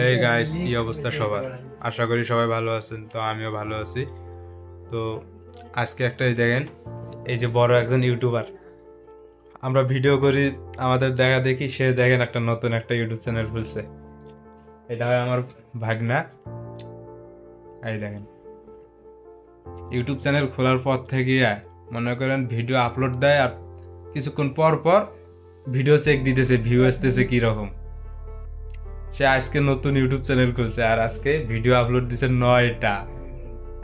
এই গাইস, কি অবস্থা সবার? আশা করি সবাই ভালো আছেন। তো আমিও ভালো আছি। তো আজকে একটা দেখেন, এই যে বড় একজন ইউটিউবার, আমরা ভিডিও করি, আমাদের দেখা দেখি সে দেখেন একটা নতুন একটা ইউটিউব চ্যানেল খুলছে। এটা হয় আমার ভাগনা। এই দেখেন, ইউটিউব চ্যানেল খোলার পর থেকে মনে করেন ভিডিও আপলোড দেয়, আর কিছুক্ষণ পর পর ভিডিও চেক দিতেছে, ভিউ আসতেছে কিরকম। সে আজকে নতুন ইউটিউব চ্যানেল খুলছে, আর আজকে ভিডিও আপলোড দিছে 9টা।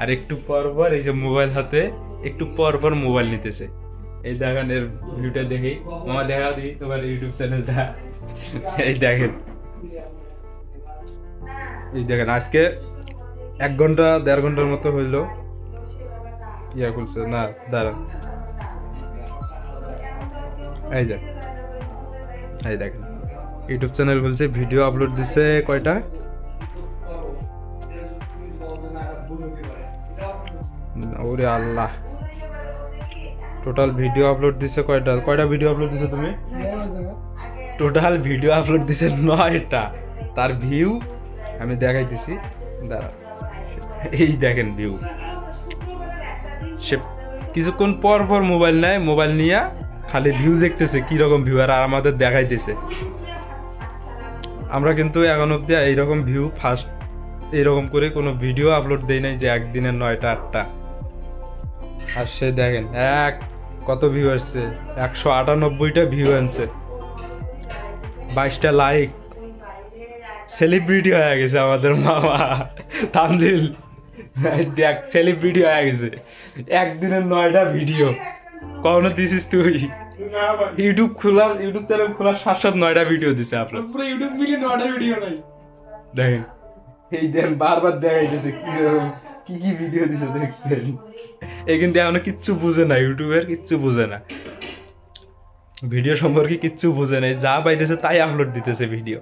আর একটু পর পর এই যে মোবাইল হাতে একটু পর পর মোবাইল নিতেছে। এই দেখেন, এর ভিডিওটা দেখেই মামা দেখা দিই তোমার ইউটিউব চ্যানেলটা। এই দেখেন, আজকে 1 ঘন্টা 1.5 ঘন্টার মতো হইলো ইয়া খুলছে। না দাঁড়ান, এই যে এই দেখেন ইউটিউব চ্যানেল খুলছে, ভিডিও আপলোড দিছে কয়টা? ওরে আল্লাহ, টোটাল ভিডিও আপলোড দিছে কয়টা ভিডিও আপলোড দিছে তুমি? টোটাল ভিডিও আপলোড দিছে 9টা। তার ভিউ আমি দেখাইতেছি, দাঁড়া। এই দেখেন ভিউ। সে কিছুক্ষণ পর পর মোবাইল নেয়, মোবাইল নিয়ে খালি ভিউ দেখতেছে কিরকম ভিউ, আর আমাদের দেখাইতেছে। আমরা কিন্তু এখন অব্দি এইরকম ভিউ ফার্স্ট এইরকম করে কোনো ভিডিও আপলোড দেই নাই যে একদিনে 9টা 8টা। আর সে দেখেন কত ভিউ আসছে, 198টা ভিউ আনছে, 22টা লাইক। সেলিব্রিটি হয়ে গেছে আমাদের মামা তানজিল। দেখ, সেলিব্রিটি হয়ে গেছে, একদিনে 9টা ভিডিও। কখনো দিছিস তুই? ইউটিউব চ্যানেল খোলার 9টা ভিডিও দিছে আপনার। পুরো ইউটিউব মিলে 9টা ভিডিও নাই। দেখেন, এই দেন বারবার দেখাইতেছে কি কি ভিডিও দিছে, দেখছেন? এই কিন্তু এখনো কিচ্ছু বুঝে না, ইউটিউবের কিচ্ছু বুঝে না, ভিডিও সম্পর্কে কিচ্ছু বুঝে নাই, যা পাইতেছে তাই আপলোড দিতেছে ভিডিও।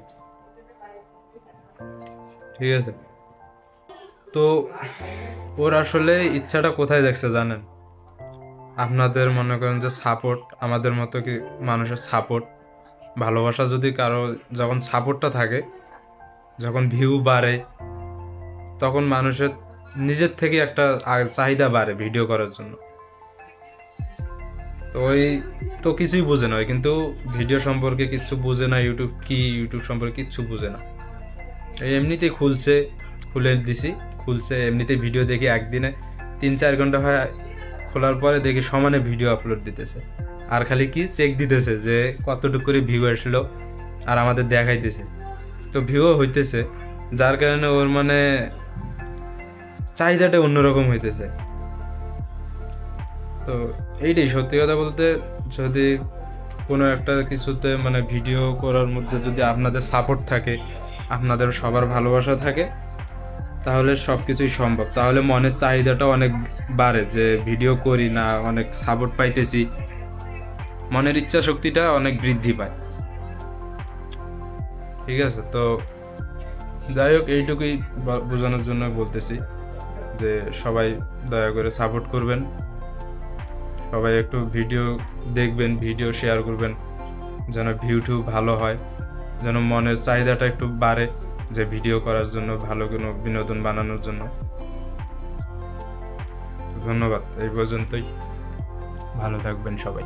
ঠিক আছে, তো ওর আসলে ইচ্ছাটা কোথায় দেখছে জানেন? আপনাদের মনে করেন যে সাপোর্ট, আমাদের মতো কি মানুষের সাপোর্ট, ভালোবাসা, যদি কারো যখন সাপোর্টটা থাকে, যখন ভিউ বাড়ে, তখন মানুষের নিজের থেকে একটা চাহিদা বাড়ে ভিডিও করার জন্য। তো ওই তো কিছুই বুঝে না, কিন্তু ভিডিও সম্পর্কে কিচ্ছু বুঝে না, ইউটিউব সম্পর্কে কিচ্ছু বুঝে না। এই এমনিতেই খুলে দিছি, খুলছে এমনিতেই ভিডিও দেখি, একদিনে 3-4 ঘন্টা হয় খোলার পরে দেখি সমানে ভিডিও আপলোড দিতেছে, আর খালি কি চেক দিতেছে যে কতটুকু করে ভিউ আসলো, আর আমাদের দেখাইতেছে। তো ভিউও হইতেছে, যার কারণে ওর মানে চাহিদাটা অন্যরকম হইতেছে। তো এইটাই সত্যি কথা বলতে, যদি কোনো একটা কিছুতে মানে ভিডিও করার মধ্যে যদি আপনাদের সাপোর্ট থাকে, আপনাদের সবার ভালোবাসা থাকে, তাহলে সব কিছুই সম্ভব। তাহলে মনের চাহিদাটা অনেক বাড়ে, যে ভিডিও করি না, অনেক সাপোর্ট পাইতেছি, মনের ইচ্ছা শক্তিটা অনেক বৃদ্ধি পায়। ঠিক আছে, তো যাই হোক, এইটুকুই বোঝানোর জন্য বলতেছি যে সবাই দয়া করে সাপোর্ট করবেন, সবাই একটু ভিডিও দেখবেন, ভিডিও শেয়ার করবেন, যেন ভিউ ভালো হয়, যেন মনের চাহিদাটা একটু বাড়ে, যে ভিডিও করার জন্য, ভালো কোনো বিনোদন বানানোর জন্য। ধন্যবাদ, এই পর্যন্তই। ভালো থাকবেন সবাই।